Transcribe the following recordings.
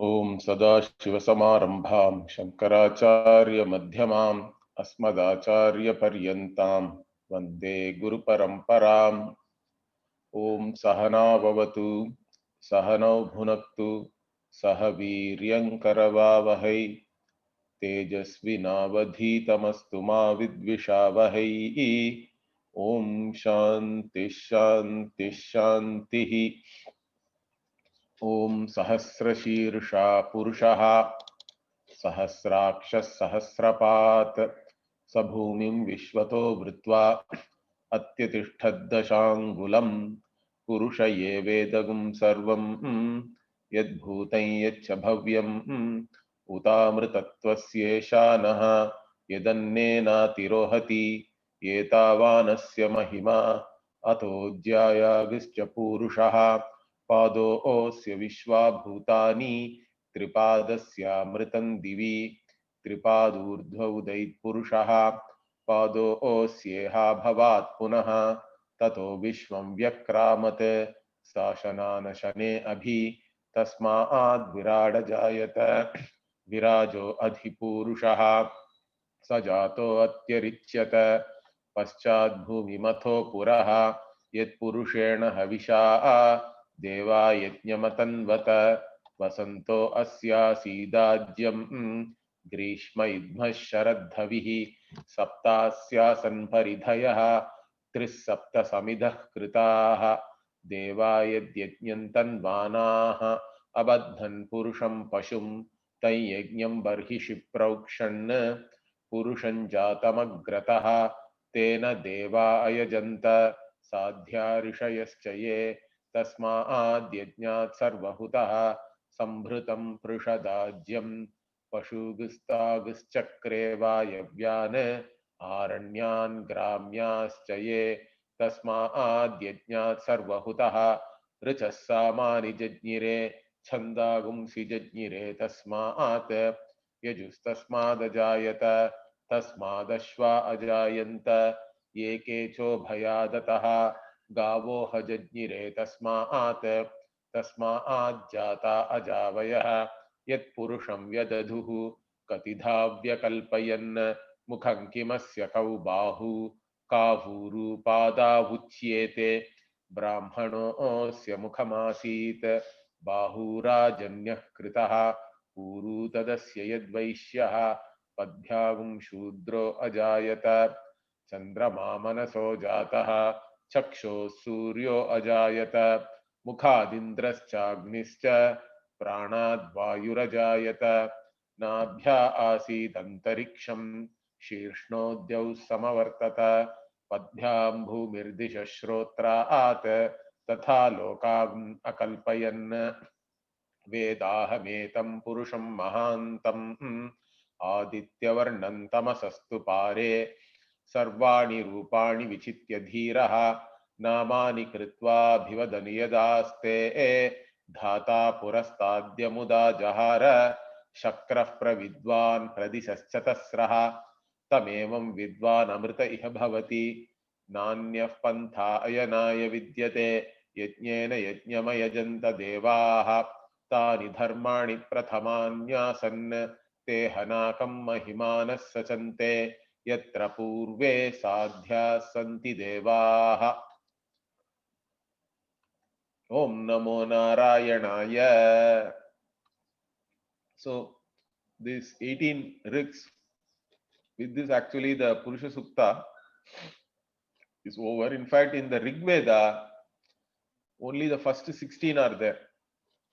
ओम सदाशिवसमारंभां शंकराचार्यमध्यमाम् अस्मदाचार्यपर्यन्तां वन्दे गुरुपरम्पराम्। ओम सहना भवतु सहनौ भुनक्तु सह वीर्यङ्करवावहै तेजस्विनावधीतमस्तु मा विद्विषावहै। ओम शांति शांति शांतिः। ओम सहस्रशीर्षा पुरुषः सहस्राक्षः सहस्रपात् स भूमिं विश्वतो भृत्वा अत्यतिष्ठद्दशाङ्गुलम् पुरुष ये वेदगुं सर्वं यद्भूतं यच्च भव्यं उतामृतत्वस्येषानः यदन्नेनातिरोहति एतावानस्य महिमा अतो ज्यायागिश्च पूरुषः पादोऽस्य विश्वाभूतानि त्रिपादस्यामृतं दिवि त्रिपादूर्ध्वौदैत्पुरुषः पादोऽस्येहा भवात् पुनः ततो विश्वं व्यक्रामत् शासनान शने अभि तस्माद् विराड जायत विराजो अधिपूरुषः स जातो अत्यरिच्यत पश्चाद्भूमिमथो पुरः यत्पुरुषेण हविषा देवा यज्ञमतन्वत वसन्तो अस्यासीदाज्यं ग्रीष्म इद्मः शरद्धविः सप्तास्यासन् परिधयः त्रिस्सप्त समिधः कृताः देवा यद्यज्ञन्तन्वानाः अबद्धन् पुरुषं पशुं तैयज्ञं बर्हिषि प्रोक्षन् पुरुषं जातमग्रतः तेन देवा अयजन्त साध्या ऋषयश्च ये तस्माद्यज्ञात् सर्वहुतः संभृतं पृषदाज्यं पशुगुस्तागुश्चक्रे वायव्यान् आरण्यान् ग्राम्याश्च ये तस्माद्यज्ञात् सर्वहुतः ऋचः सामानि जज्ञिरे छन्दागुंसि जज्ञिरे तस्मात् यजुस्तस्मादजायत तस्मादश्वा अजायन्त ये केचोभयादतः गावो हजज्ञिरे तस्मात् तस्माज्जाता अजावयः यत्पुरुषं व्यदधुः कतिधा व्यकल्पयन् मुखं किमस्य कौ बाहु काहूरुपादावुच्येते ब्राह्मणोऽस्य मुखमासीत् बाहुराजन्यः कृतः ऊरू तदस्य यद्वैश्यः पद्भ्यागुं शूद्रो अजायत चन्द्रमा मनसो जातः चक्षुः सूर्यो अजायत मुखादिन्द्रश्चाग्निश्च प्राणाद्वायुरजायत नाभ्या आसीदन्तरिक्षं शीर्ष्णोद्यौ समवर्तत पद्भ्यां भूमिर्दिशः श्रोत्रात् तथा लोकान् अकल्पयन् वेदाहमेतं पुरुषं महान्तम् आदित्यवर्णं तमसस्तु पारे सर्वाणि रूपाणि विचित्य धीरः नामानि कृत्वाभिवदन् यदास्ते धाता पुरस्ताद्यमुदा जहार शक्रः प्रविद्वान् प्रदिशश्चतस्रः तमेवं विद्वान् अमृत इह भवति नान्यः पन्था अयनाय विद्यते यज्ञेन यज्ञमयजन्त देवाः तानि धर्माणि प्रथमान्यासन् ते हनाकं महिमानः सचन्ते यत्र पूर्वे साध्याः सन्ति देवाः। ओम नमो नारायणाय. So this 18 rigs, with this actually the Purusha Sukta is over. In fact, in the Rig Veda, only the first 16 are there.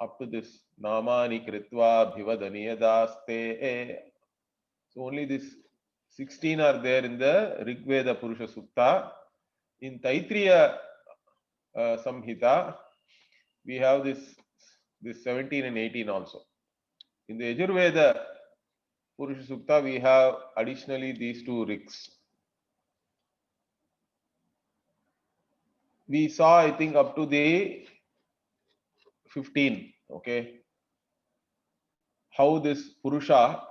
Up to this Namani Kritva Bhivadaniadaste. So only this 16 are there in the Rig Veda Purusha Sukta. In Taitriya Samhita, we have this 17 and 18 also. In the Yajurveda Purusha Sukta, we have additionally these two rigs. We saw, I think, up to the 15, okay, how this Purusha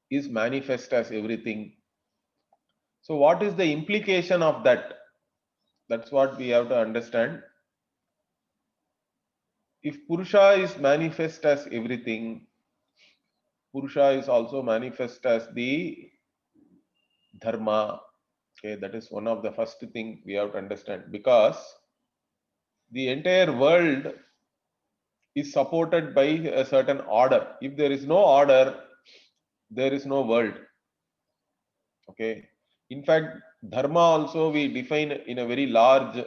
is manifest as everything. So what is the implication of that? That's what we have to understand. if Purusha is manifest as everything, Purusha is also manifest as the Dharma. Okay, that is one of the first thing we have to understand, because the entire world is supported by a certain order. If there is no order, there is no world. Okay. In fact, dharma also we define in a very large,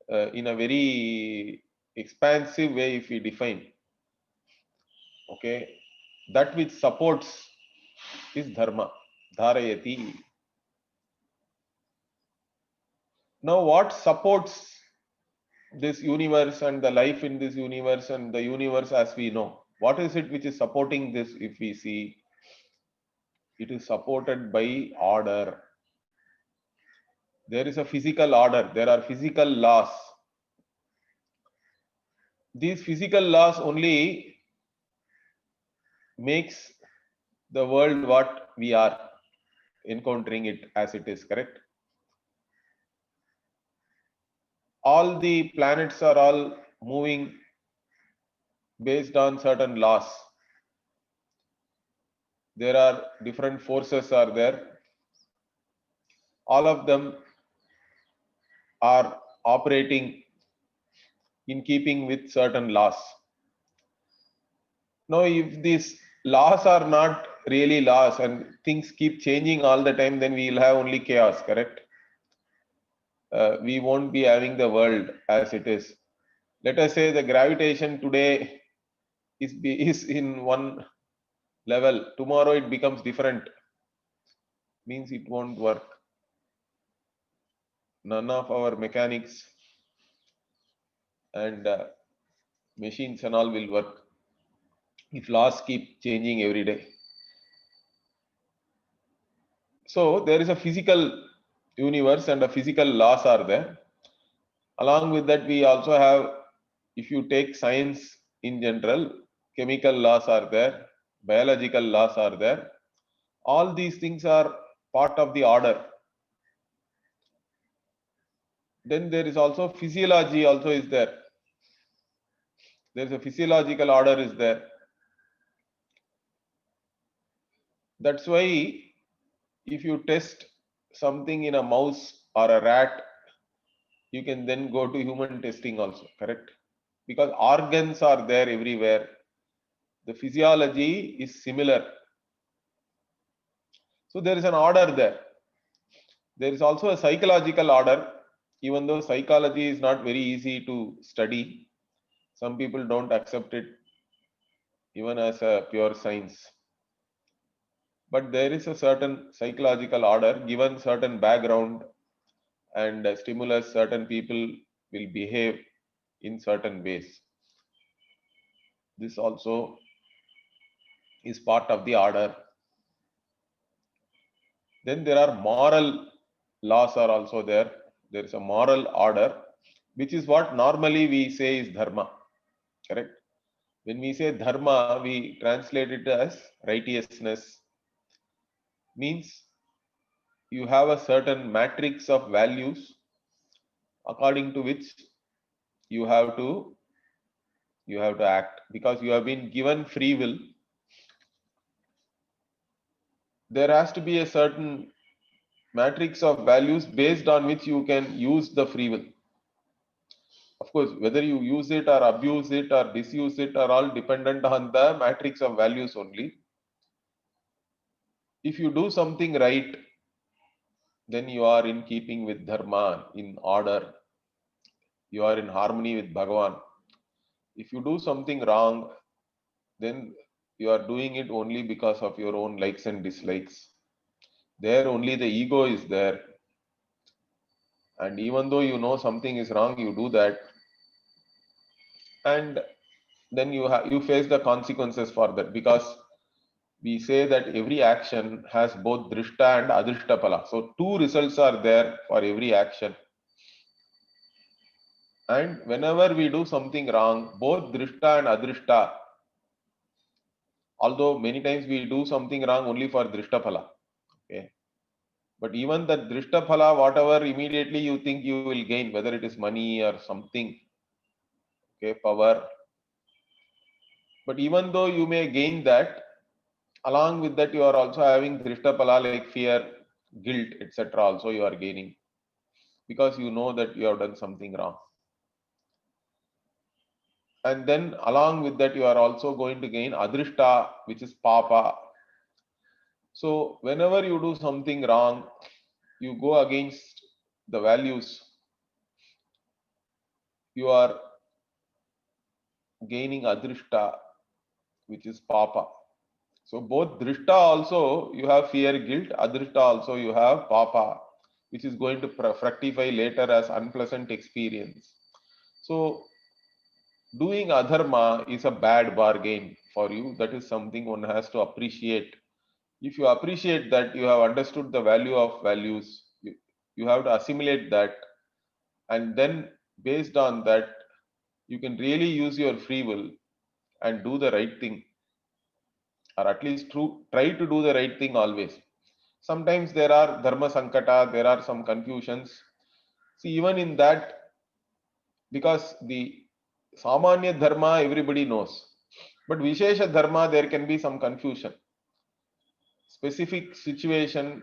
in a very expansive way. If we define, okay, that which supports is dharma, dharayati. Now, what supports this universe and the life in this universe and the universe as we know? What is it which is supporting this? If we see, it is supported by order. There is a physical order. There are physical laws. These physical laws only makes the world what we are encountering it as it is, correct? All the planets are all moving based on certain laws. There are different forces are there. All of them are operating in keeping with certain laws. Now, if these laws are not really laws and things keep changing all the time, then we will have only chaos, correct? We won't be having the world as it is. Let us say the gravitation today is in one level. Tomorrow it becomes different. Means it won't work. None of our mechanics and machines and all will work if laws keep changing every day. So there is a physical universe and a physical laws are there. Along with that, we also have, if you take science in general, chemical laws are there, biological laws are there. All these things are part of the order. Then there is also physiology also is there. There is a physiological order is there. That's why if you test something in a mouse or a rat, you can then go to human testing also, correct? Because organs are there everywhere. The physiology is similar. So there is an order there. There is also a psychological order, even though psychology is not very easy to study. Some people don't accept it even as a pure science. But there is a certain psychological order, given certain background and stimulus, certain people will behave in certain ways. This also is part of the order. Then there are moral laws are also there. There is a moral order, which is what normally we say is dharma, correct? When we say dharma, we translate it as righteousness. Means you have a certain matrix of values according to which you have to act, because you have been given free will. There has to be a certain matrix of values based on which you can use the free will. Of course, whether you use it or abuse it or disuse it are all dependent on the matrix of values only. If you do something right, then you are in keeping with dharma, in order. You are in harmony with Bhagavan. If you do something wrong, then you are doing it only because of your own likes and dislikes. There only the ego is there. And even though you know something is wrong, you do that. And then you face the consequences for that, because we say that every action has both drishta and adrishta phala. So two results are there for every action. And whenever we do something wrong, both drishta and adrishta, although many times we do something wrong only for drishta phala, okay, but even the drishta phala, whatever immediately you think you will gain, whether it is money or something, okay, power. But even though you may gain that, along with that you are also having drishtapala like fear, guilt, etc. also you are gaining, because you know that you have done something wrong. And then along with that you are also going to gain adrishta, which is papa. So whenever you do something wrong, you go against the values, you are gaining adrishta, which is papa. So both drishta also you have fear, guilt, adrishta also you have papa, which is going to fructify later as unpleasant experience. So doing adharma is a bad bargain for you. That is something one has to appreciate. If you appreciate that, you have understood the value of values, you have to assimilate that, and then based on that, you can really use your free will and do the right thing, or at least try to do the right thing always. Sometimes there are dharma sankata, there are some confusions. See, even in that, because the samanya dharma everybody knows, but vishesha dharma there can be some confusion. Specific situation,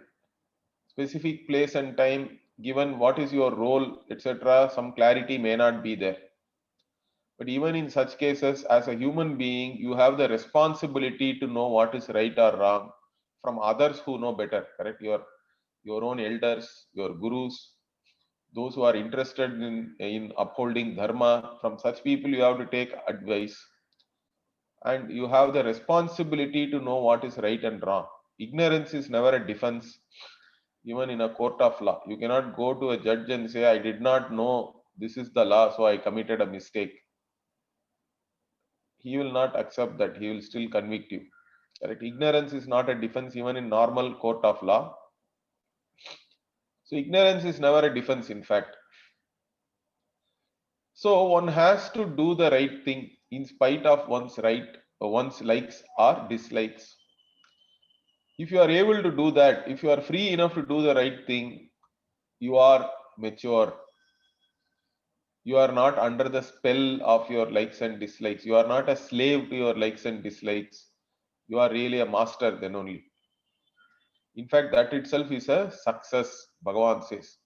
specific place and time, given what is your role, etc., some clarity may not be there. But even in such cases, as a human being, you have the responsibility to know what is right or wrong from others who know better, correct? Your own elders, your gurus, those who are interested in upholding dharma, from such people you have to take advice. And you have the responsibility to know what is right and wrong. Ignorance is never a defense, even in a court of law. You cannot go to a judge and say, I did not know this is the law, so I committed a mistake. He will not accept that. He will still convict you. Correct? Ignorance is not a defense even in normal court of law. So ignorance is never a defense, in fact. So one has to do the right thing in spite of one's likes or dislikes. If you are able to do that, if you are free enough to do the right thing, you are mature. You are not under the spell of your likes and dislikes. You are not a slave to your likes and dislikes. You are really a master then only. In fact, that itself is a success, Bhagavan says.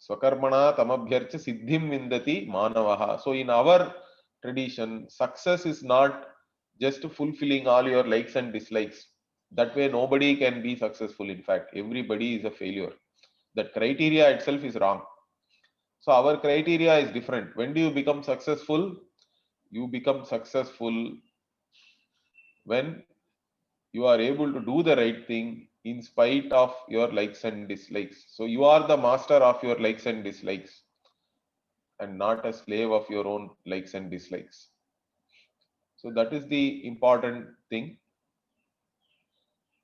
Swakarmana tamabhyarcha siddhim vindati manavaha. So in our tradition, success is not just fulfilling all your likes and dislikes. That way nobody can be successful. In fact, everybody is a failure. That criteria itself is wrong. So our criteria is different. When do you become successful? You become successful when you are able to do the right thing in spite of your likes and dislikes. So you are the master of your likes and dislikes and not a slave of your own likes and dislikes. So that is the important thing.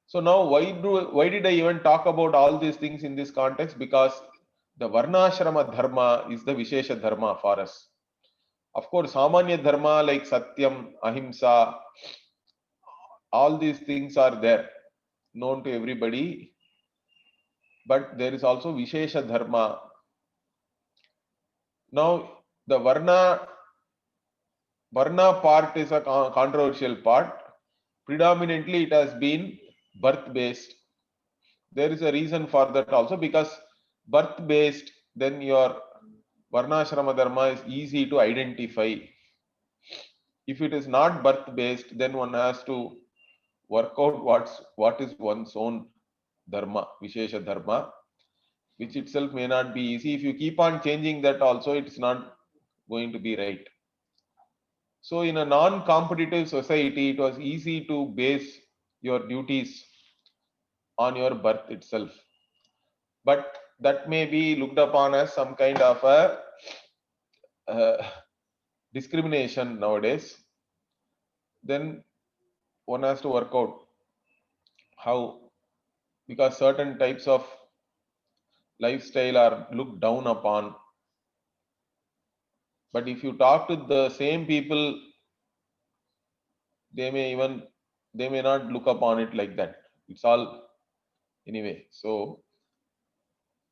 So now why did I even talk about all these things in this context? Because the Varnashrama Dharma is the Vishesha Dharma for us. Of course, Samanya Dharma like Satyam, Ahimsa, all these things are there, known to everybody. But there is also Vishesha Dharma. Now, the Varna part is a controversial part. Predominantly, it has been birth based. There is a reason for that also, because birth based, then your Varnashrama Dharma is easy to identify. If it is not birth based, then one has to work out what is one's own Dharma, Vishesha Dharma, which itself may not be easy. If you keep on changing that also, it's not going to be right. So in a non-competitive society, it was easy to base your duties on your birth itself. But that may be looked upon as some kind of a discrimination nowadays. Then one has to work out how, because certain types of lifestyle are looked down upon. But if you talk to the same people, they may not look upon it like that. It's all anyway. So,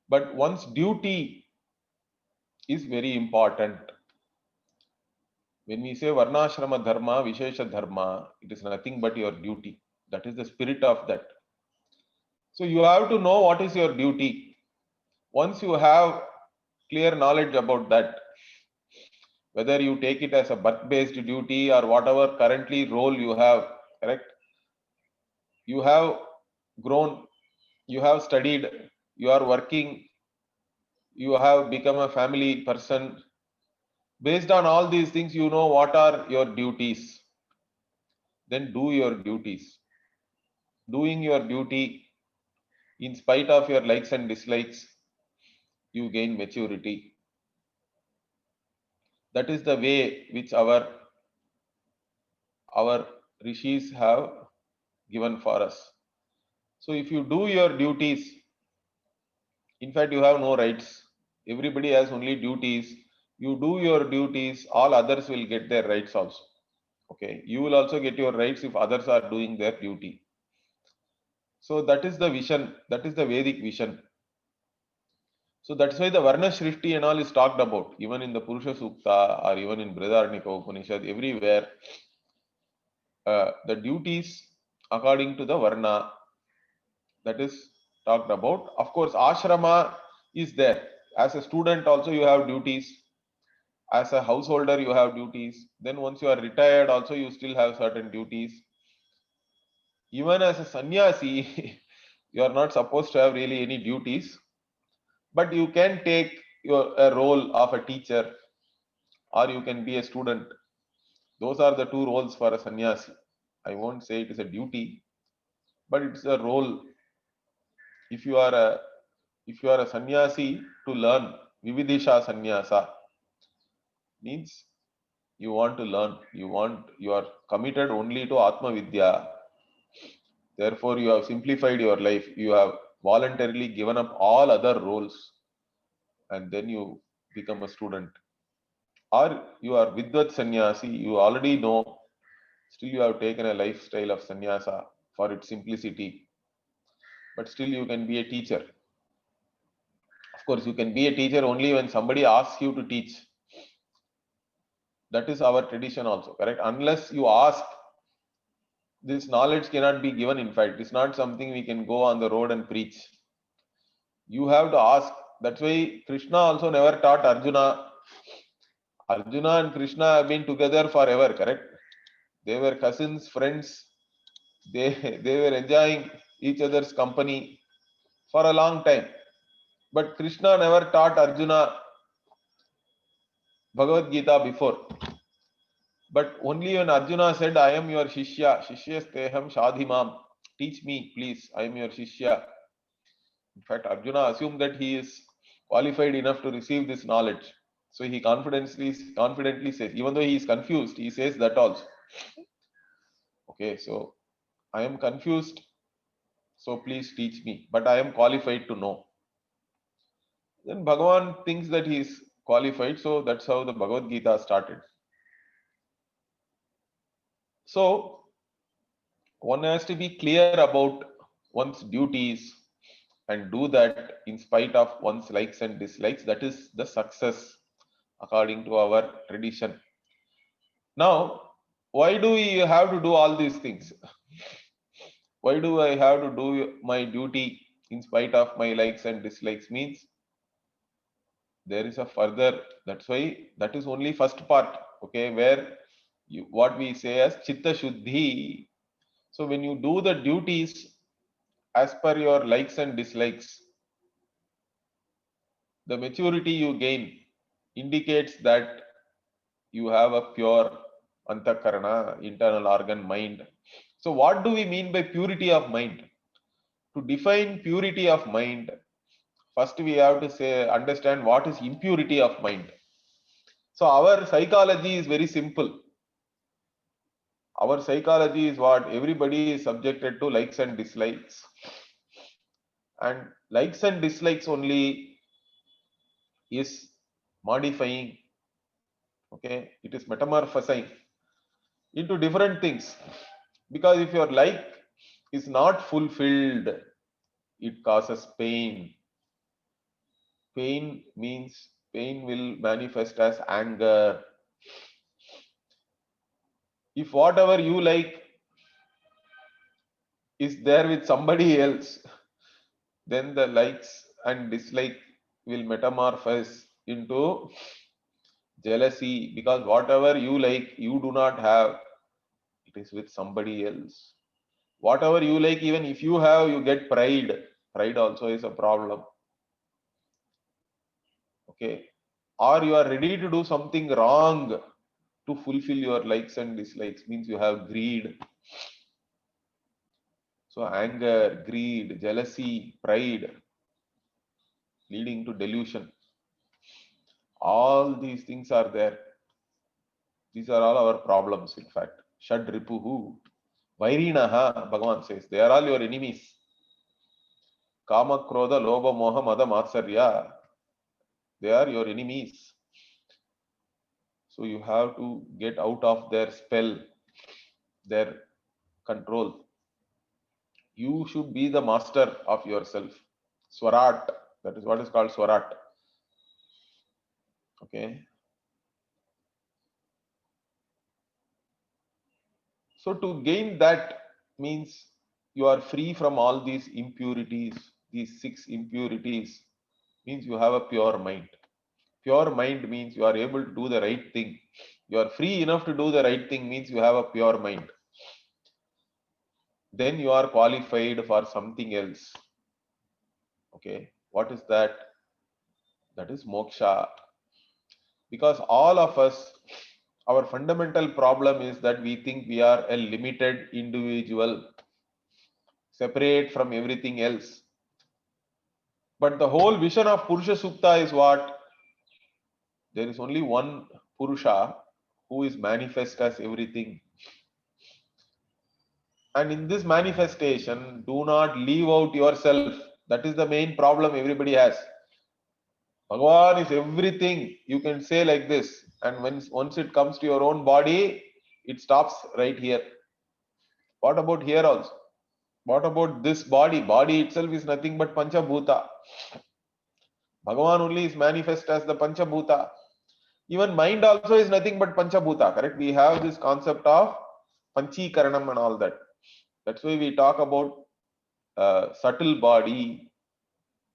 but one's duty is very important. When we say Varnashrama Dharma, Vishesha Dharma, it is nothing but your duty. That is the spirit of that. So you have to know what is your duty. Once you have clear knowledge about that, whether you take it as a birth-based duty or whatever currently role you have, correct? You have grown, you have studied, you are working, you have become a family person. Based on all these things, you know what are your duties. Then do your duties. Doing your duty in spite of your likes and dislikes, you gain maturity. That is the way which our rishis have given for us. So if you do your duties, in fact, you have no rights. Everybody has only duties. You do your duties, all others will get their rights also. Okay, you will also get your rights if others are doing their duty. So that is the vision, that is the Vedic vision. So that's why the Varna Shrishti and all is talked about, even in the Purusha Sukta or even in Brihadaranyaka Upanishad, everywhere. The duties according to the Varna, that is talked about. Of course, ashrama is there. As a student, also, you have duties. As a householder, you have duties. Then, once you are retired, also, you still have certain duties. Even as a sannyasi, you are not supposed to have really any duties, but you can take a role of a teacher or you can be a student. Those are the two roles for a sannyasi. I won't say it is a duty, but it's a role. If you are a sannyasi to learn vividisha sannyasa, means you want to learn, you are committed only to Atma Vidya. Therefore, you have simplified your life. You have voluntarily given up all other roles, and then you become a student. Or you are Vidvat sannyasi, you already know, still you have taken a lifestyle of sannyasa for its simplicity, but still you can be a teacher. Of course, you can be a teacher only when somebody asks you to teach. That is our tradition also, correct? Unless you ask, this knowledge cannot be given. In fact, it's not something we can go on the road and preach. You have to ask. That's why Krishna also never taught Arjuna. Arjuna and Krishna have been together forever, correct? They were cousins, friends. They were enjoying each other's company for a long time. But Krishna never taught Arjuna Bhagavad Gita before. But only when Arjuna said, I am your Shishya, Shishyasteham Shadhimam, teach me, please, I am your Shishya. In fact, Arjuna assumed that he is qualified enough to receive this knowledge. So he confidently says, even though he is confused, he says that also. Okay, so I am confused, so please teach me, but I am qualified to know. Then Bhagavan thinks that he is qualified, so that's how the Bhagavad Gita started. So one has to be clear about one's duties and do that in spite of one's likes and dislikes. That is the success according to our tradition. Now, why do we have to do all these things? Why do I have to do my duty in spite of my likes and dislikes? Means there is a further, that's why that is only first part, okay, where what we say as chitta shuddhi. So when you do the duties as per your likes and dislikes, the maturity you gain indicates that you have a pure antakarana, internal organ, mind. So what do we mean by purity of mind? To define purity of mind, first we have to say understand what is impurity of mind. So our psychology is very simple. Our psychology is what? Everybody is subjected to likes and dislikes. And likes and dislikes only is modifying, okay? It is metamorphosing into different things. Because if your like is not fulfilled, it causes pain. Pain means pain will manifest as anger. If whatever you like is there with somebody else, then the likes and dislike will metamorphose into jealousy, because whatever you like, you do not have, it is with somebody else. Whatever you like, even if you have, you get pride. Pride also is a problem. Okay. Or you are ready to do something wrong to fulfill your likes and dislikes, means you have greed. So anger, greed, jealousy, pride, leading to delusion. All these things are there. These are all our problems, in fact. Shad ripuhu. Vairinaha, Bhagavan says, they are all your enemies. Kama, Krodha, Lobha, Moha, Mada, Matsarya. They are your enemies. So you have to get out of their spell, their control. You should be the master of yourself. Swarat, that is what is called Swarat. Okay. So to gain that means you are free from all these impurities, these 6 impurities, means you have a pure mind. Pure mind means you are able to do the right thing. You are free enough to do the right thing, means you have a pure mind. Then you are qualified for something else. Okay, what is that? That is moksha. Because all of us, our fundamental problem is that we think we are a limited individual, separate from everything else. But the whole vision of Purusha Sukta is what? There is only one Purusha who is manifest as everything. And in this manifestation, do not leave out yourself. That is the main problem everybody has. Bhagavan is everything. You can say like this. And once it comes to your own body, it stops right here. What about here also? What about this body? Body itself is nothing but Panchabhuta. Bhagavan only is manifest as the Panchabhuta. Even mind also is nothing but Panchabhuta, correct? We have this concept of Panchikaranam and all that. That's why we talk about subtle body,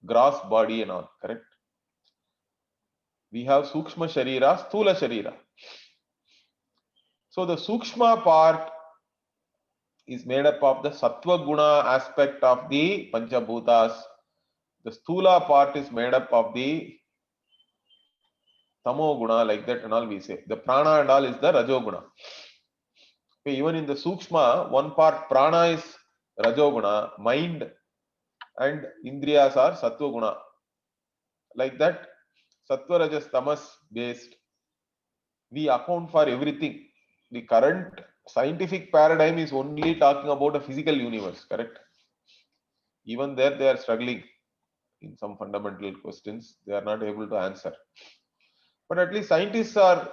gross body and all, correct? We have Sukshma Sharira, Sthula Sharira. So the Sukshma part is made up of the Sattva Guna aspect of the Panchabhutas. The Sthula part is made up of the Tamo Guna, like that and all we say. The Prana and all is the Rajo Guna. Okay, even in the Sukshma, one part Prana is Rajo Guna, mind and Indriyas are Sattva Guna. Like that, Sattva Rajas Tamas based, we account for everything. The current scientific paradigm is only talking about a physical universe, correct? Even there, they are struggling in some fundamental questions. They are not able to answer. But at least scientists are,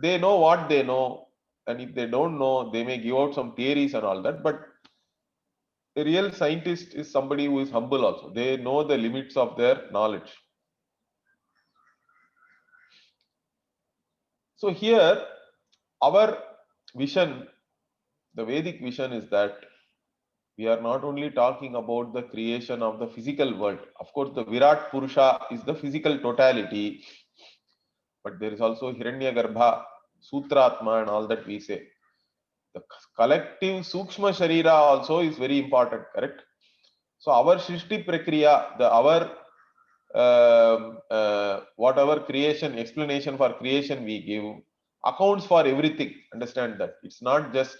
they know what they know. And if they don't know, they may give out some theories and all that. But a real scientist is somebody who is humble also. They know the limits of their knowledge. So here, our vision, the Vedic vision is that we are not only talking about the creation of the physical world. Of course, the Virat Purusha is the physical totality, but there is also Hiranyagarbha, Sutratma and all that we say. The collective Sukshma Sharira also is very important, correct? So our Srishti Prakriya, our whatever creation, explanation for creation we give, accounts for everything. Understand that. It's not just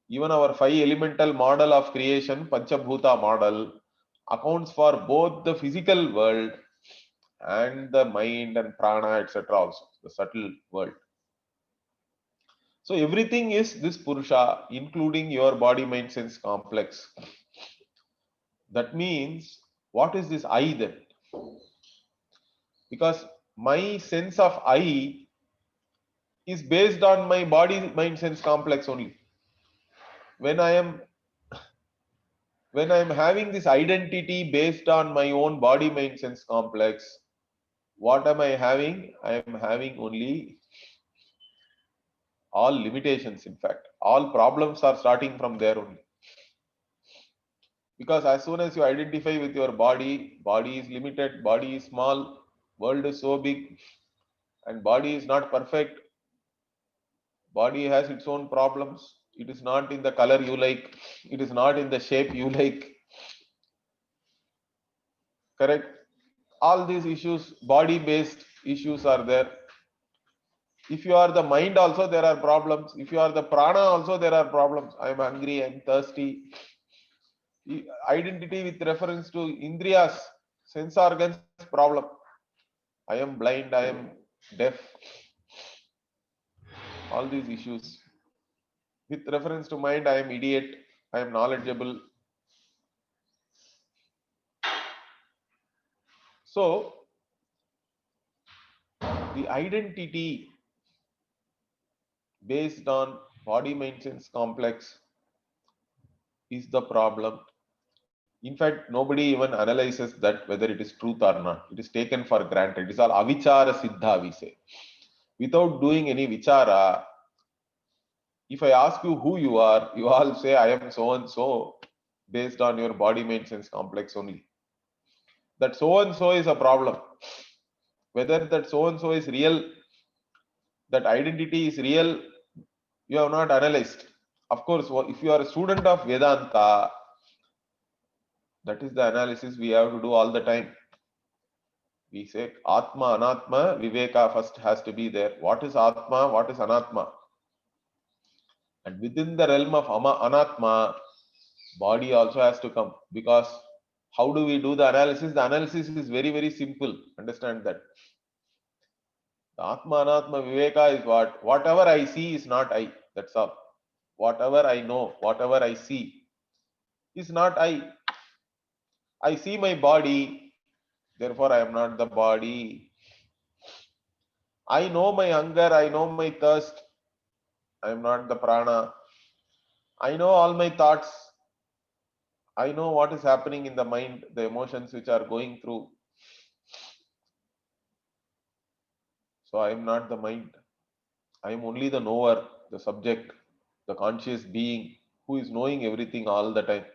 even our 5 elemental model of creation, Panchabhuta model, accounts for both the physical world and the mind and prana, etc. also, the subtle world. So everything is this Purusha, including your body, mind, sense complex. That means, what is this I then? Because my sense of I is based on my body, mind, sense complex only. When I am having this identity based on my own body, mind, sense complex, what am I having? I am having only all limitations. In fact, all problems are starting from there only. Because as soon as you identify with your body, body is limited, body is small, world is so big, and body is not perfect. Body has its own problems. It is not in the color you like. It is not in the shape you like. Correct? All these issues, body based issues are there. If you are the mind also, there are problems. If you are the prana also, there are problems. I am hungry, I am thirsty. Identity with reference to indriyas, sense organs, problem. I am blind, I am deaf. All these issues. With reference to mind, I am idiot, I am knowledgeable. So, the identity based on body mind sense complex is the problem. In fact, nobody even analyzes that whether it is truth or not. It is taken for granted. It is all avichara siddha, we say. Without doing any vichara, if I ask you who you are, you all say, I am so and so, based on your body mind sense complex only. That so and so is a problem. Whether that so and so is real, that identity is real, you have not analyzed. Of course, if you are a student of Vedanta, that is the analysis we have to do all the time. We say Atma, Anatma, Viveka first has to be there. What is Atma? What is Anatma? And within the realm of Anatma, body also has to come. Because how do we do the analysis? The analysis is very, very simple. Understand that. The Atma, Anatma, Viveka is what? Whatever I see is not I. That's all. Whatever I know, whatever I see is not I. I see my body, therefore I am not the body. I know my hunger, I know my thirst, I am not the prana. I know all my thoughts. I know what is happening in the mind, the emotions which are going through. So I am not the mind. I am only the knower, the subject, the conscious being who is knowing everything all the time.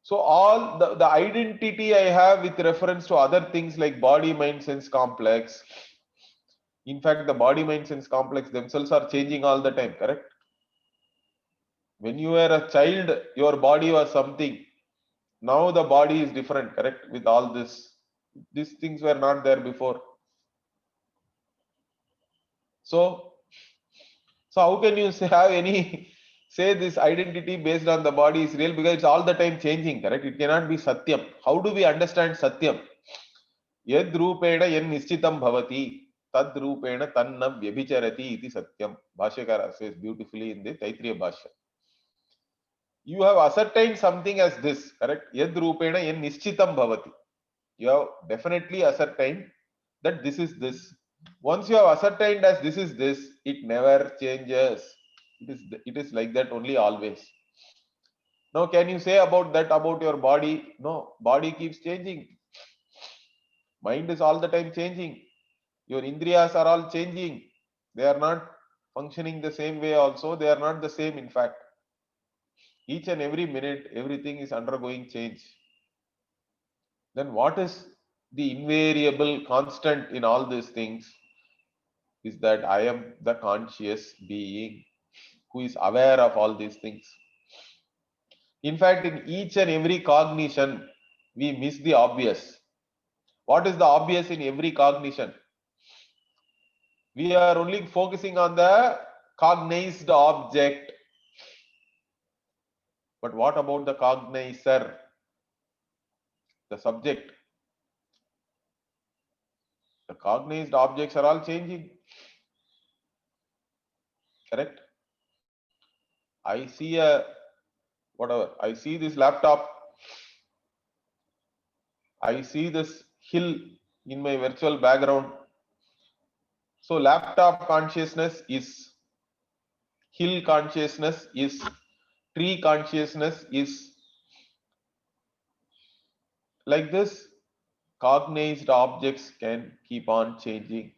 So all the identity I have with reference to other things like body, mind, sense complex. In fact, the body, mind, sense complex themselves are changing all the time, correct? When you were a child, your body was something. Now the body is different, correct? With all this, these things were not there before. So how can you have any say this identity based on the body is real? Because it's all the time changing, correct? It cannot be satyam. How do we understand satyam? Yad rupena yan nishchitam bhavati, tad rupena tanna vyabhicharati iti satyam. Bhashyakara says beautifully in the Taitriya Bhashya. You have ascertained something as this, correct? Yad rupena yan nishchitam bhavati. You have definitely ascertained that this is this. Once you have ascertained as this is this, it never changes. It is like that only always. Now, can you say about that about your body? No, body keeps changing. Mind is all the time changing. Your indriyas are all changing. They are not functioning the same way also. They are not the same, in fact. Each and every minute, everything is undergoing change. Then what is the invariable constant in all these things? Is that I am the conscious being who is aware of all these things. In fact, in each and every cognition, we miss the obvious. What is the obvious in every cognition? We are only focusing on the cognized object. But what about the cognizer, the subject? The cognized objects are all changing. Correct? I see I see this laptop. I see this hill in my virtual background. So laptop consciousness is, hill consciousness is, tree consciousness is. Like this, cognized objects can keep on changing.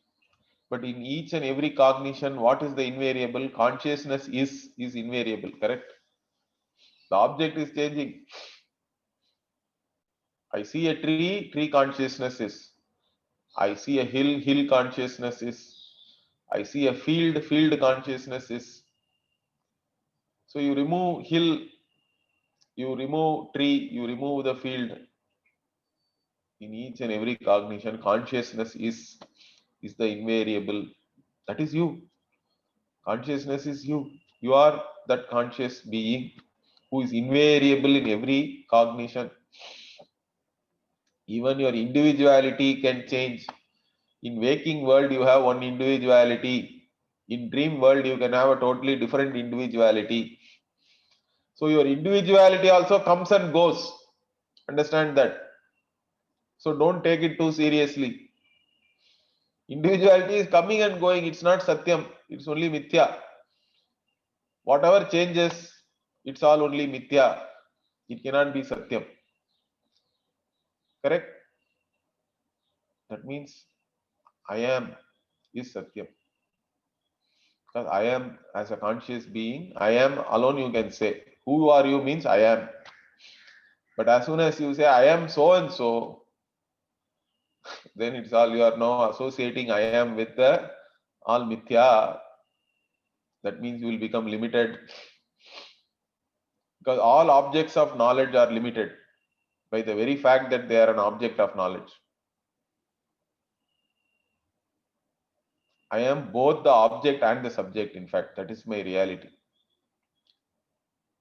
But in each and every cognition, what is the invariable? Consciousness is invariable, correct? The object is changing. I see a tree, tree consciousness is. I see a hill, hill consciousness is. I see a field, field consciousness is. So you remove hill, you remove tree, you remove the field. In each and every cognition, consciousness is the invariable. That is you. Consciousness is you. You are that conscious being who is invariable in every cognition. Even your individuality can change. In waking world, you have one individuality. In dream world, you can have a totally different individuality. So your individuality also comes and goes. Understand that. So don't take it too seriously. Individuality is coming and going. It's not Satyam. It's only Mithya. Whatever changes, it's all only Mithya. It cannot be Satyam. Correct? That means I am is Satyam. Because I am as a conscious being, I am alone, you can say. Who are you means I am. But as soon as you say I am so and so, then it's all you are now associating I am with the all Mithya. That means you will become limited. Because all objects of knowledge are limited by the very fact that they are an object of knowledge. I am both the object and the subject, in fact, that is my reality.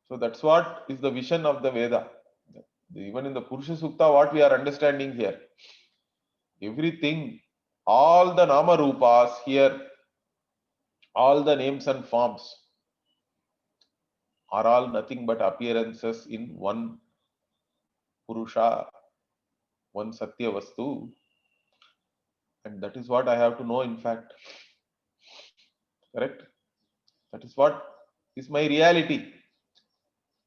So that's what is the vision of the Veda. Even in the Purusha Sukta, what we are understanding here, everything, all the Nama Rupas here, all the names and forms are all nothing but appearances in one Purusha, one Satya Vastu. And that is what I have to know, in fact. Correct? That is what is my reality.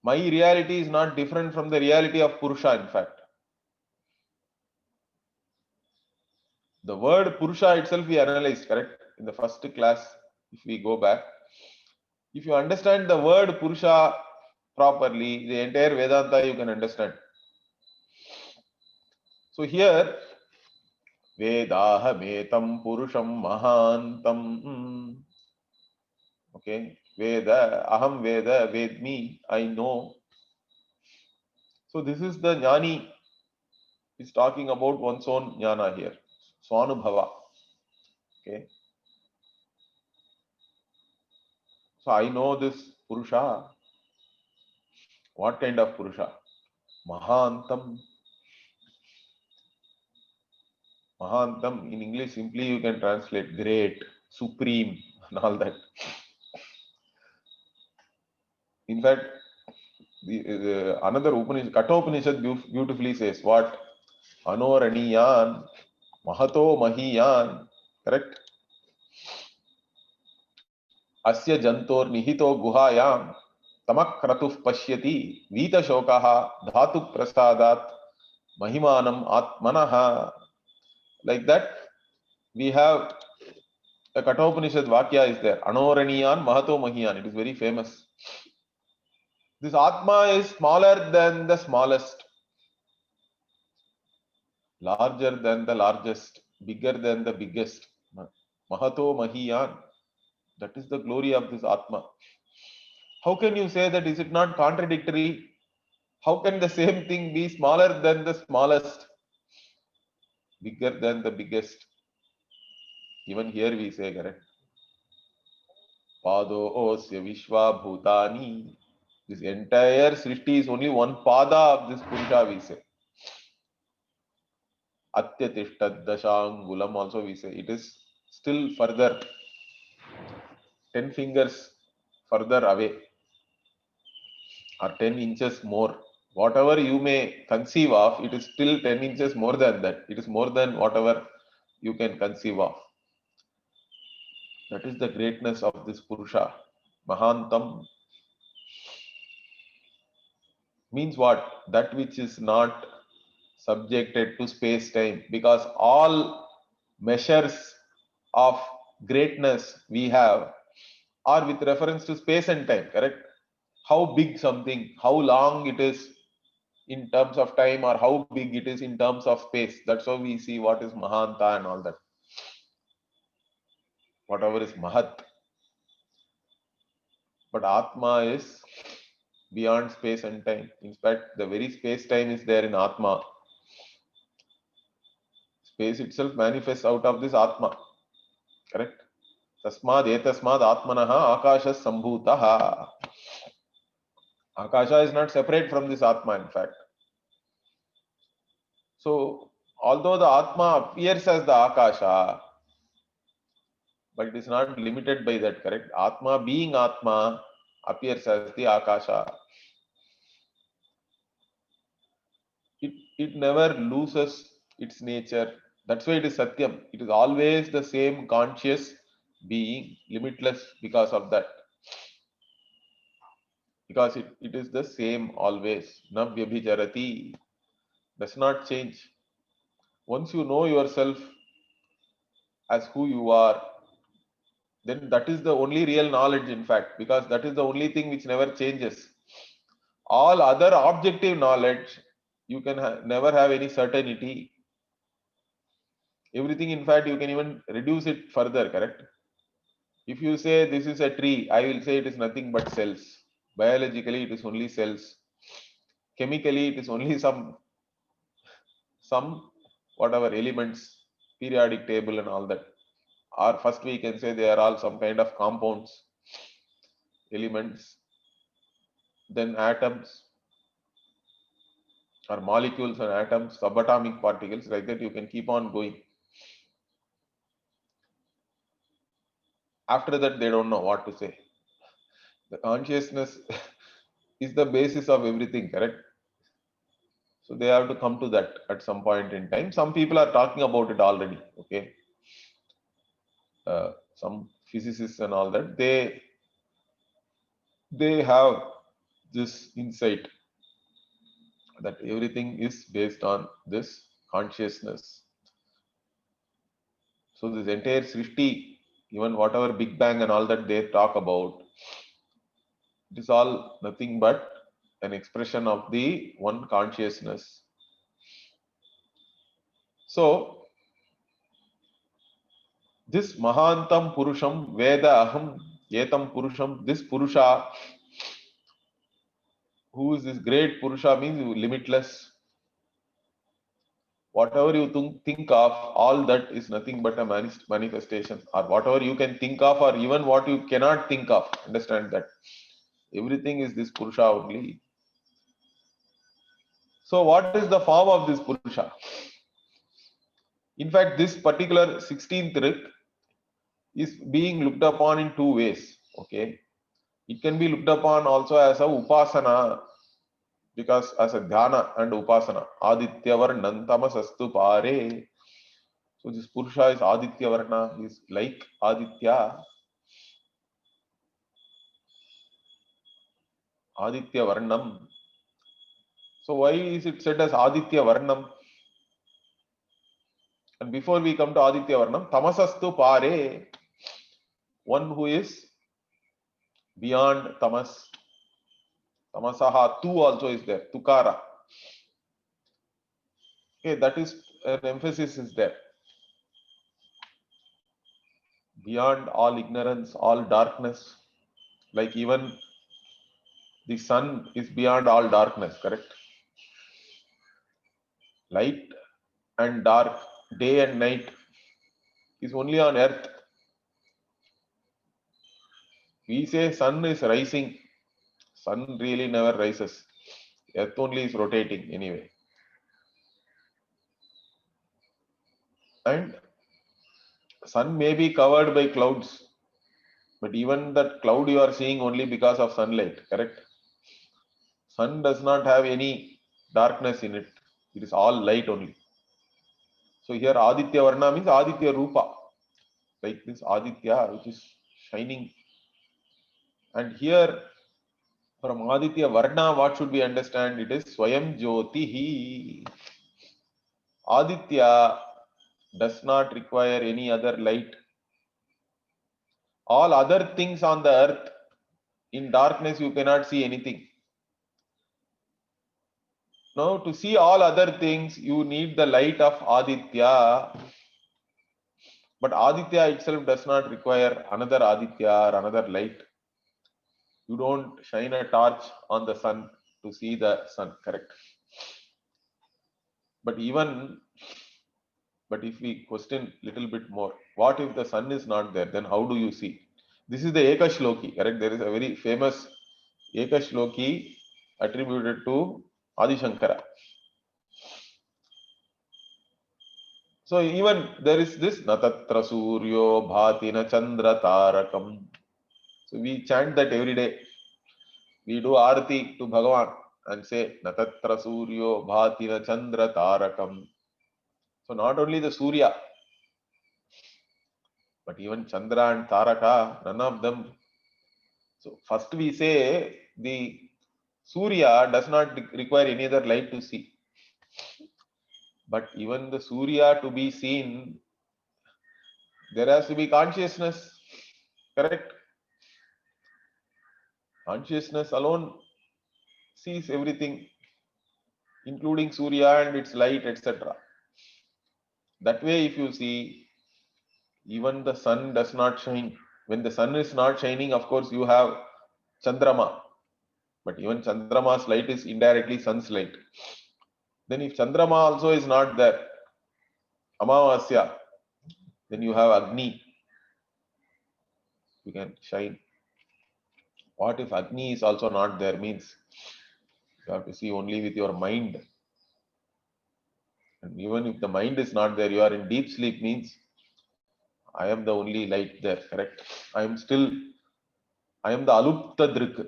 My reality is not different from the reality of Purusha, in fact. The word Purusha itself we analyzed, correct? In the first class, if we go back. If you understand the word Purusha properly, the entire Vedanta you can understand. So here, Vedahametam Purusham Mahantam. Okay, Veda, Aham Veda, Vedmi, I know. So this is the Jnani is talking about one's own jnana here. Swanubhava. Okay. So I know this Purusha. What kind of Purusha? Mahantam. Mahantam in English simply you can translate great, supreme, and all that. In fact, another Upanishad, Kathopanishad beautifully says what? Anoraniyan, Mahato Mahiyan. Correct? Asya jantor nihito guhayam tamakratuh pashyati vita shokaha dhatu prasadat mahimanam atmanaha. Like that, we have a Kathopanishad Vakya is there. Anoraniyan Mahato Mahiyan. It is very famous. This Atma is smaller than the smallest, larger than the largest, bigger than the biggest. Mahato Mahiyan. That is the glory of this Atma. How can you say that? Is it not contradictory? How can the same thing be smaller than the smallest, bigger than the biggest? Even here we say, correct? Pado osya vishwa bhutani. This entire Srishti is only one pada of this Purusha, we say. Atyatishtat dashangulam also we say. It is still further, 10 fingers further away, or 10 inches more. Whatever you may conceive of, it is still 10 inches more than that. It is more than whatever you can conceive of. That is the greatness of this Purusha. Mahantam means what? That which is not subjected to space time, because all measures of greatness we have are with reference to space and time, correct? How big something, how long it is in terms of time, or how big it is in terms of space. That's how we see what is Mahanta and all that. Whatever is Mahat. But Atma is beyond space and time. In fact, the very space-time is there in Atma. Space itself manifests out of this Atma. Correct? Tasmad etasmad atmanaha akashas sambhutaha. Akasha is not separate from this Atma, in fact. So, although the Atma appears as the Akasha, but it is not limited by that, correct? Atma being Atma appears as the Akasha. It never loses its nature. That's why it is Satyam. It is always the same conscious being, limitless because of that. Because it is the same always. Navyabhijarati. Does not change. Once you know yourself as who you are, then that is the only real knowledge, in fact, because that is the only thing which never changes. All other objective knowledge, you can never have any certainty. Everything, in fact, you can even reduce it further, correct? If you say this is a tree, I will say it is nothing but cells. Biologically, it is only cells. Chemically, it is only some whatever elements, periodic table and all that. Or first we can say they are all some kind of compounds, elements, then atoms or molecules and atoms, subatomic particles, like that you can keep on going. After that, they don't know what to say. The consciousness is the basis of everything, correct? So they have to come to that at some point in time. Some people are talking about it already, okay? Some physicists and all that, they have this insight that everything is based on this consciousness. So this entire Srishti, even whatever Big Bang and all that they talk about, it is all nothing but an expression of the one consciousness. So this Mahantam Purusham Veda Aham Yetam Purusham, this Purusha, who is this great Purusha, means limitless. Whatever you think of, all that is nothing but a manifestation, or whatever you can think of, or even what you cannot think of. Understand that everything is this Purusha only. So, what is the form of this Purusha? In fact, this particular 16th rig is being looked upon in two ways. Okay, it can be looked upon also as a upasana, because as a dhyana and upasana. Aditya varnam tamasastu pare. So this Purusha is Aditya Varna, is like Aditya. Aditya Varnam. So why is it said as Aditya Varnam? And before we come to Aditya Varnam, Tamasastu Pare, one who is beyond Tamas. Tamasaha, Tu also is there, Tukara. Okay, that is an emphasis is there. Beyond all ignorance, all darkness, like even the sun is beyond all darkness, correct? Light and dark, day and night is only on earth. We say sun is rising. Sun really never rises. Earth only is rotating anyway. And sun may be covered by clouds, but even that cloud you are seeing only because of sunlight, correct? Sun does not have any darkness in it. It is all light only. So here Aditya Varna means Aditya Rupa. Like this Aditya, which is shining. And here from Aditya Varna, what should we understand? It is Swayam Jyotihi. Aditya does not require any other light. All other things on the earth, in darkness you cannot see anything. Now, to see all other things, you need the light of Aditya. But Aditya itself does not require another Aditya or another light. You don't shine a torch on the sun to see the sun, correct? But if we question little bit more, what if the sun is not there? Then how do you see? This is the Ekashloki, correct? There is a very famous Ekashloki attributed to Adi Shankara. So even there is this Natatra Suryo Bhatina Chandra Tarakam. So we chant that every day. We do Arati to Bhagavan and say Natatra Suryo Bhatina Chandra Tarakam. So not only the Surya, but even Chandra and Taraka, none of them. So first we say the Surya does not require any other light to see. But even the Surya to be seen, there has to be consciousness, correct? Consciousness alone sees everything, including Surya and its light, etc. That way, if you see, even the sun does not shine. When the sun is not shining, of course, you have Chandrama. But even Chandrama's light is indirectly sun's light. Then if Chandrama also is not there, Amavasya, then you have Agni. You can shine. What if Agni is also not there? Means you have to see only with your mind. And even if the mind is not there, you are in deep sleep, means I am the only light there, correct? I am the Alupta Drik.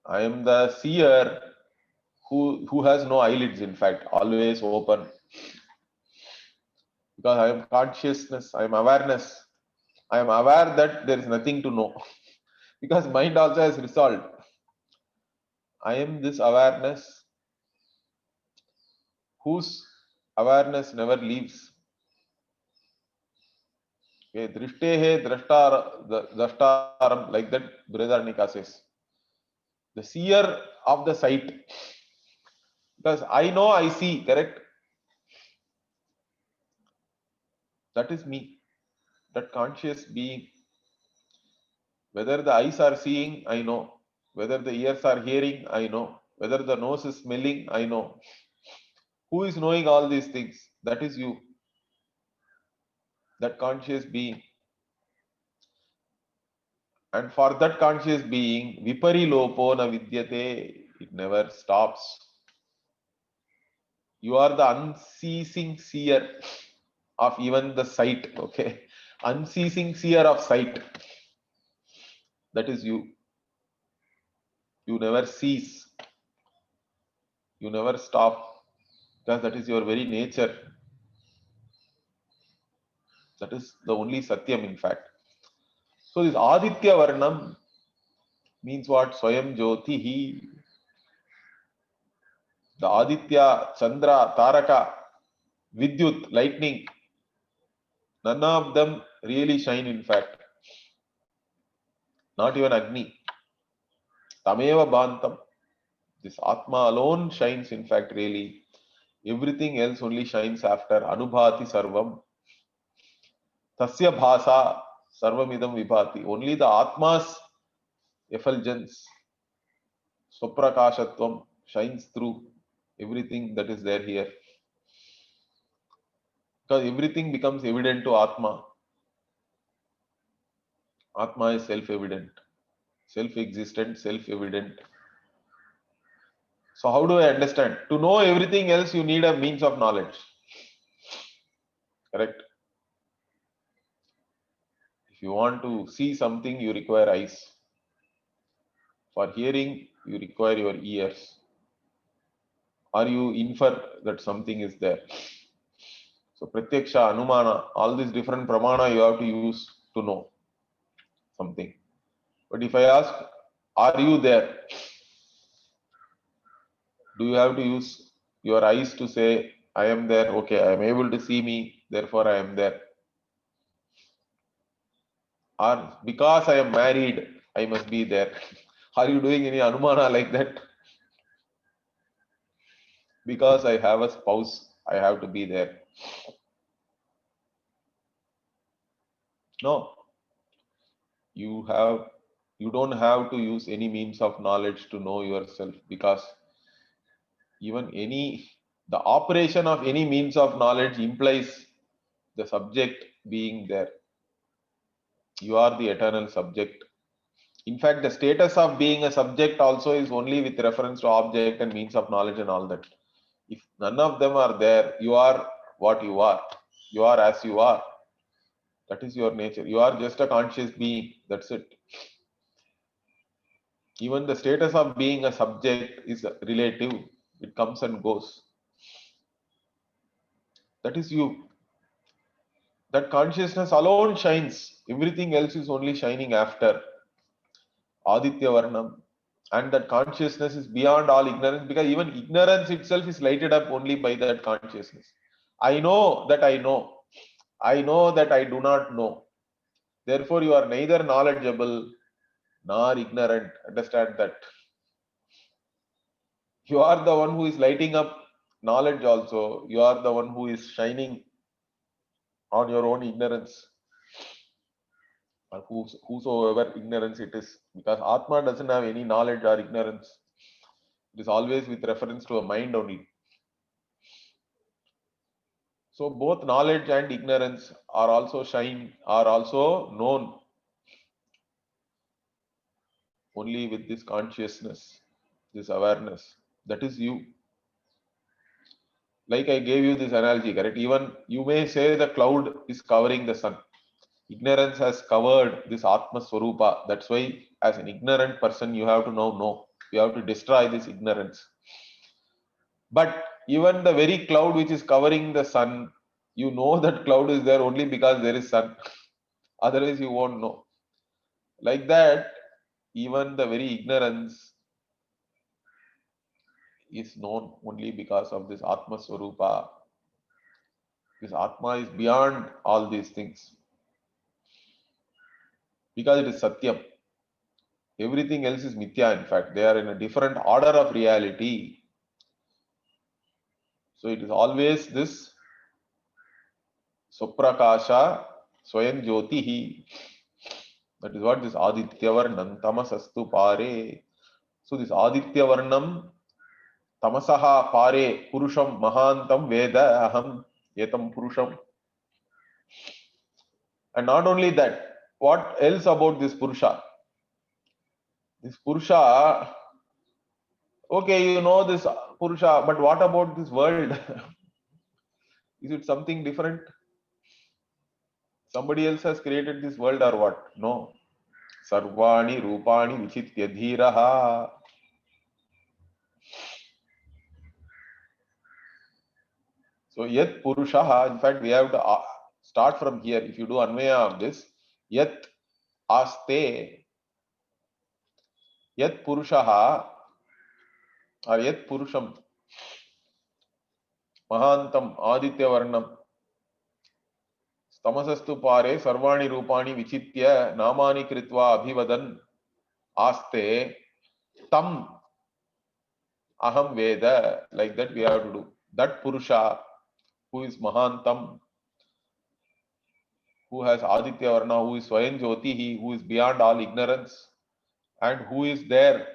I am the seer who has no eyelids, in fact, always open. Because I am consciousness, I am awareness. I am aware that there is nothing to know. Because mind also has resolved. I am this awareness whose awareness never leaves. Okay, Drishtahe Drashtaram, like that Brihadaranyaka says. The seer of the sight. Because I know I see, correct? That is me, that conscious being. Whether the eyes are seeing, I know. Whether the ears are hearing, I know. Whether the nose is smelling, I know. Who is knowing all these things? That is you, that conscious being. And for that conscious being, Vipari Lopo na Vidyate, it never stops. You are the unceasing seer of even the sight, okay? Unceasing seer of sight. That is you. You never cease. You never stop. Because that is your very nature. That is the only Satyam, in fact. So this Aditya Varnam means what? Swayam Jyotihi. The Aditya, Chandra, Taraka, Vidyut, lightning, none of them really shine, in fact. Not even Agni. Tameva Bhantam. This Atma alone shines, in fact, really. Everything else only shines after. Anubhati Sarvam. Tasya Bhasa Sarvamidam Vibhati. Only the Atma's effulgence, Swaprakashatvam, shines through everything that is there here. Because everything becomes evident to Atma. Atma is self-evident, self-existent, self-evident. So how do I understand? To know everything else, you need a means of knowledge. Correct? If you want to see something, you require eyes. For hearing, you require your ears. Or you infer that something is there. So Pratyaksha, Anumana, all these different pramana you have to use to know something. But if I ask, are you there? Do you have to use your eyes to say, I am there, okay, I am able to see me, therefore I am there? Or because I am married, I must be there. Are you doing any anumana like that? Because I have a spouse, I have to be there. No, you don't have to use any means of knowledge to know yourself, because even the operation of any means of knowledge implies the subject being there. You are the eternal subject. In fact, the status of being a subject also is only with reference to object and means of knowledge and all that. If none of them are there, you are what you are. You are as you are. That is your nature. You are just a conscious being. That's it. Even the status of being a subject is relative. It comes and goes. That is you. That consciousness alone shines. Everything else is only shining after. Aditya Varnam. And that consciousness is beyond all ignorance, because even ignorance itself is lighted up only by that consciousness. I know that I know. I know that I do not know. Therefore, you are neither knowledgeable nor ignorant. Understand that. You are the one who is lighting up knowledge also. You are the one who is shining on your own ignorance, or whosoever ignorance it is. Because Atma doesn't have any knowledge or ignorance. It is always with reference to a mind only. So both knowledge and ignorance are also are also known only with this consciousness, this awareness. That is you. Like I gave you this analogy, correct? Even you may say the cloud is covering the sun. Ignorance has covered this Atma Swarupa. That's why, as an ignorant person, you have to know no. You have to destroy this ignorance. But even the very cloud which is covering the sun, you know that cloud is there only because there is sun. Otherwise, you won't know. Like that, even the very ignorance is known only because of this Atma Swarupa. This Atma is beyond all these things. Because it is Satyam. Everything else is Mithya, in fact. They are in a different order of reality. So it is always this Suprakasha Swayam Jyotihi. That is what this Aditya Varnam Tamasastu Pare. So this Aditya Varnam Tamasaha Pare Purusham Mahantam Veda Aham Yetam Purusham. And not only that, what else about this Purusha? This Purusha, okay, you know this Purusha, but what about this world? Is it something different? Somebody else has created this world or what? No. Sarvani Rupani Vichitya Dhiraha. So Yat Purushaha, in fact, we have to start from here. If you do Anvaya of this, Yat Aste, Yat Purushaha, or Yat Purusham, Mahantam, Aditya Varnam, Tamasastu Pare, Sarvani Rupani Vichitya, Namani Kritva Abhivadan, Aste, Tam Aham Veda, like that we have to do. That Purusha, who is Mahantam, who has Aditya Varna, who is Swayam Jyotihi, who is beyond all ignorance, and who is there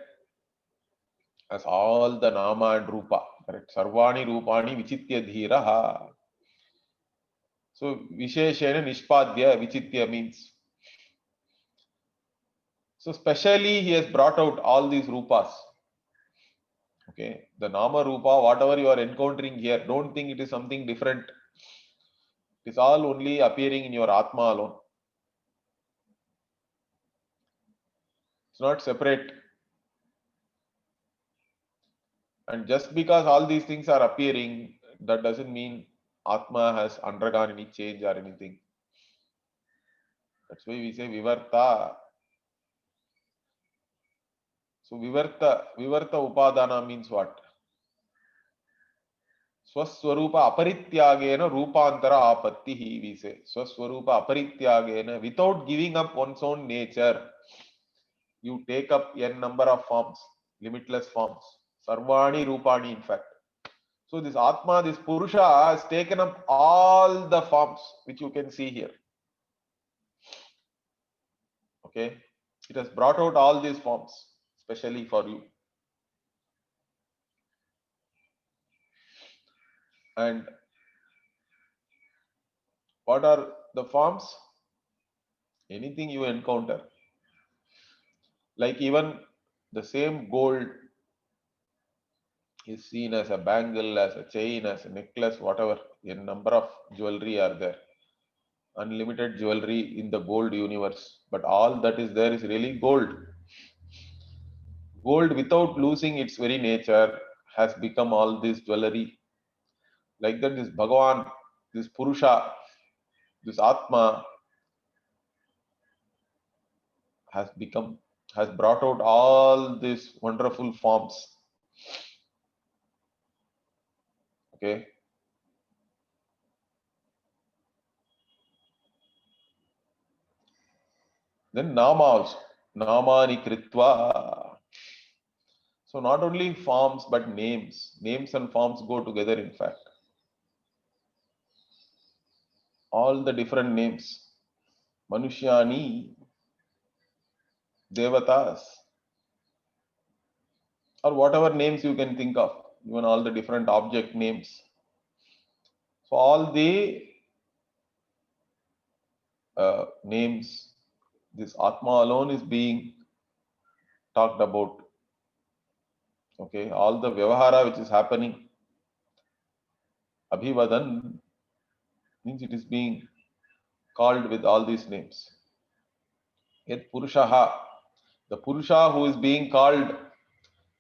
as all the Nama and Rupa. Correct. Sarvani Rupani Vichitya Dhiraha. So Visheshena Nishpadya, Vichitya means. So specially he has brought out all these Rupas. Okay. The Nama Rupa, whatever you are encountering here, don't think it is something different. It is all only appearing in your Atma alone. It's not separate. And just because all these things are appearing, that doesn't mean Atma has undergone any change or anything. That's why we say Vivarta. So Vivarta Upadana means what? Swaswarupa aparityagena rupantara apattihi, we say. Swaswarupa aparityagena, without giving up one's own nature, you take up n number of forms, limitless forms. Sarvani Rupani, in fact. So this Atma, this Purusha has taken up all the forms which you can see here. Okay. It has brought out all these forms, especially for you. And what are the forms? Anything you encounter. Like even the same gold is seen as a bangle, as a chain, as a necklace, whatever. A number of jewelry are there. Unlimited jewelry in the gold universe. But all that is there is really gold. Gold, without losing its very nature, has become all this jewelry. Like that, this Bhagavan, this Purusha, this Atma has brought out all these wonderful forms. Okay. Then Nama also. Namani Kritva. So not only forms, but names. Names and forms go together, in fact. All the different names. Manushyani, Devatas, or whatever names you can think of, even all the different object names. So all the names, this Atma alone is being talked about. Okay, all the Vyavahara which is happening, Abhivadan, means it is being called with all these names. Yet Purushaha, the Purusha who is being called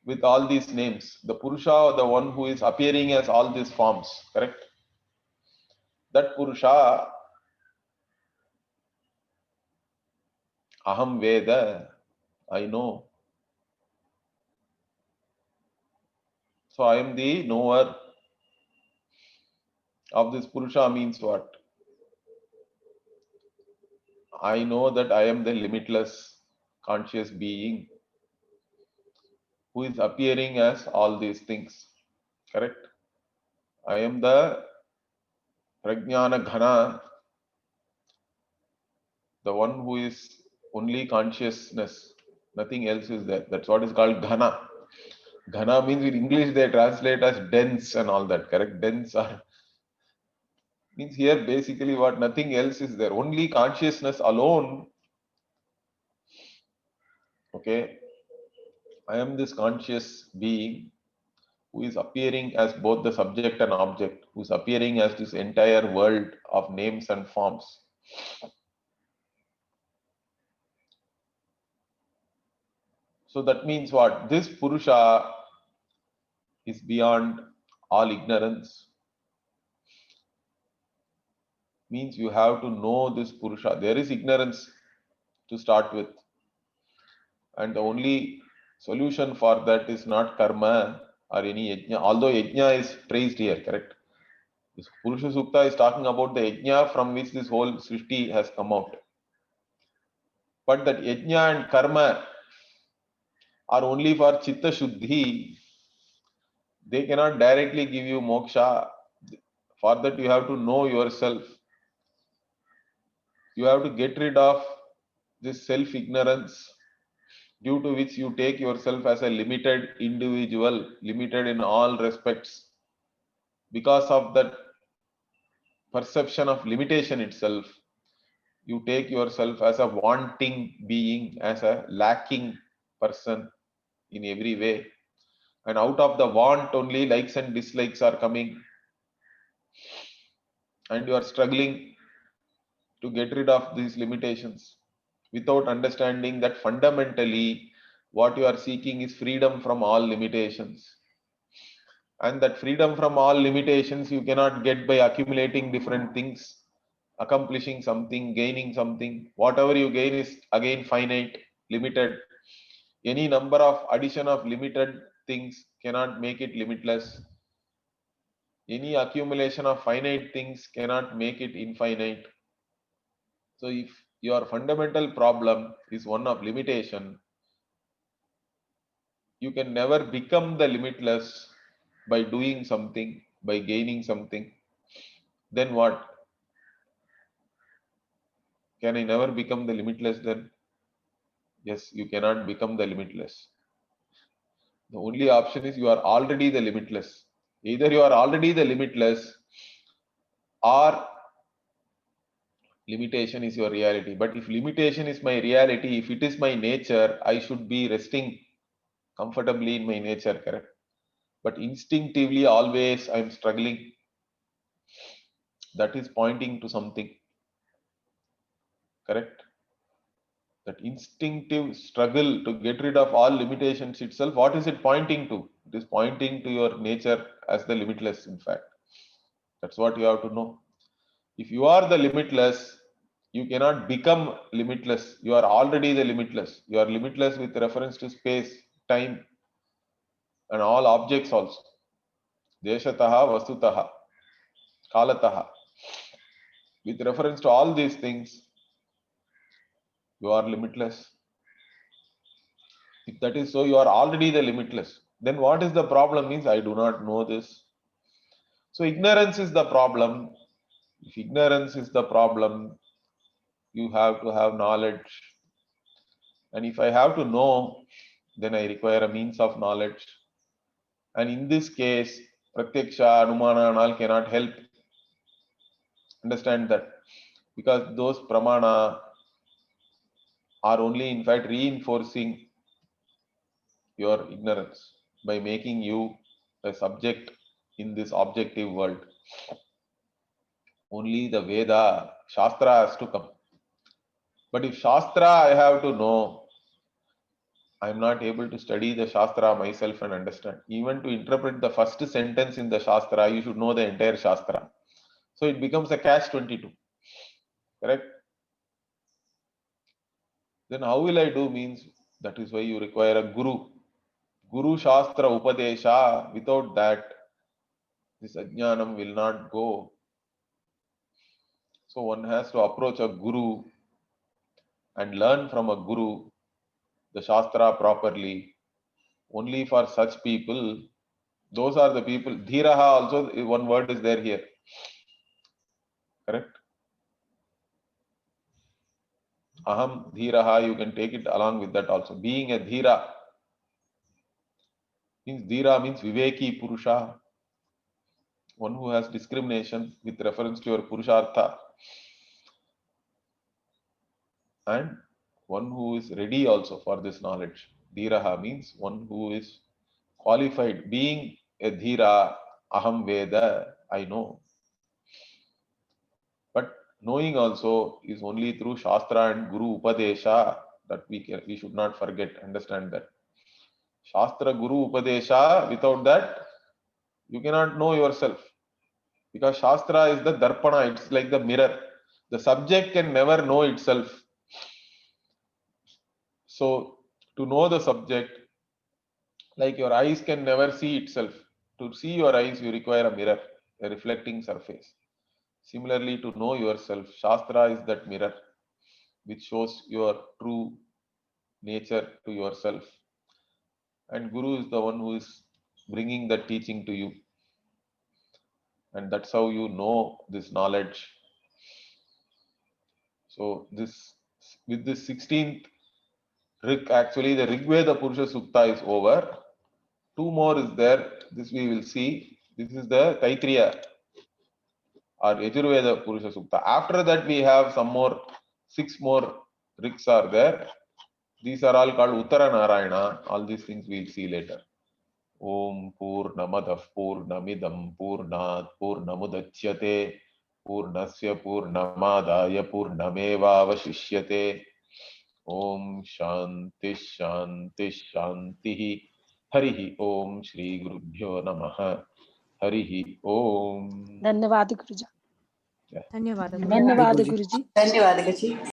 with all these names, the Purusha, the one who is appearing as all these forms, correct? That Purusha, Aham Veda, I know. So I am the knower of this Purusha means what? I know that I am the limitless conscious being who is appearing as all these things. Correct? I am the Prajnana Ghana, the one who is only consciousness. Nothing else is there. That's what is called Ghana. Ghana means in English they translate as dense and all that. Correct? Dense are means here basically what nothing else is there. Only consciousness alone. Okay. I am this conscious being who is appearing as both the subject and object, who is appearing as this entire world of names and forms. So that means what? This Purusha is beyond all ignorance. Means you have to know this Purusha. There is ignorance to start with. And the only solution for that is not karma or any yajna, although yajna is praised here, correct? This Purusha Sukta is talking about the yajna from which this whole Srishti has come out. But that yajna and karma are only for chitta shuddhi. They cannot directly give you moksha. For that you have to know yourself. You have to get rid of this self-ignorance due to which you take yourself as a limited individual, limited in all respects. Because of that perception of limitation itself, you take yourself as a wanting being, as a lacking person in every way. And out of the want only likes and dislikes are coming. And you are struggling to get rid of these limitations without understanding that fundamentally what you are seeking is freedom from all limitations. And that freedom from all limitations you cannot get by accumulating different things, accomplishing something, gaining something. Whatever you gain is again finite, limited. Any number of addition of limited things cannot make it limitless. any accumulation of finite things cannot make it infinite. So if your fundamental problem is one of limitation, you can never become the limitless by doing something, by gaining something. Then what? Can I never become the limitless then? Yes, you cannot become the limitless. The only option is you are already the limitless. Either you are already the limitless or limitation is your reality. But if limitation is my reality, if it is my nature, I should be resting comfortably in my nature, correct? But instinctively, always I am struggling. That is pointing to something, correct? That instinctive struggle to get rid of all limitations itself, what is it pointing to? It is pointing to your nature as the limitless, in fact. That's what you have to know. If you are the limitless, you cannot become limitless. You are already the limitless. You are limitless with reference to space, time, and all objects also. Deshataha, Vastutaha, Kalataha. With reference to all these things, you are limitless. If that is so, you are already the limitless. Then what is the problem means I do not know this. So ignorance is the problem. If ignorance is the problem, you have to have knowledge. And if I have to know, then I require a means of knowledge. And in this case, Pratyaksha, Anumana and all cannot help. Understand that. Because those pramana are only in fact reinforcing your ignorance by making you a subject in this objective world. Only the Veda, Shastra has to come. But if Shastra I have to know, I am not able to study the Shastra myself and understand. Even to interpret the first sentence in the Shastra, you should know the entire Shastra. So it becomes a catch-22. Correct? Then how will I do means, that is why you require a Guru. Guru Shastra Upadesha, without that, this Ajnanam will not go. So one has to approach a Guru and learn from a Guru the Shastra properly. Only for such people, those are the people. Dhiraha also, one word is there here. Correct? Aham Dhiraha, you can take it along with that also. Being a Dhira means Dhira means Viveki Purusha. One who has discrimination with reference to your Purushartha. And one who is ready also for this knowledge. Dhiraha means one who is qualified. Being a Dhira, Aham Veda, I know. But knowing also is only through Shastra and Guru Upadesha, that we should not forget, understand that. Shastra, Guru Upadesha, without that, you cannot know yourself. Because Shastra is the Darpana, it's like the mirror. The subject can never know itself. So, to know the subject, like your eyes can never see itself. To see your eyes, you require a mirror, a reflecting surface. Similarly, to know yourself, Shastra is that mirror which shows your true nature to yourself. And Guru is the one who is bringing that teaching to you. And that's how you know this knowledge. So this, with this 16th Rig, actually the Rigveda Purusha Sukta is over. Two more is there. This we will see. This is the Taitriya or Yajurveda Purusha Sukta. After that we have some more, 6 more Rigs are there. These are all called Uttara Narayana. All these things we will see later. Om Purnamadav Purnamidam Purnat Purnamudachyate Purnasya Purnamadaya Purnameva Vashishyate. Om Shanti Shanti Shanti. Harihi Om Shri Gurubhyo Namaha. Harihi Om. धन्यवाद गुरुजी. धन्यवाद धन्यवाद गुरुजी. धन्यवाद गुरुजी.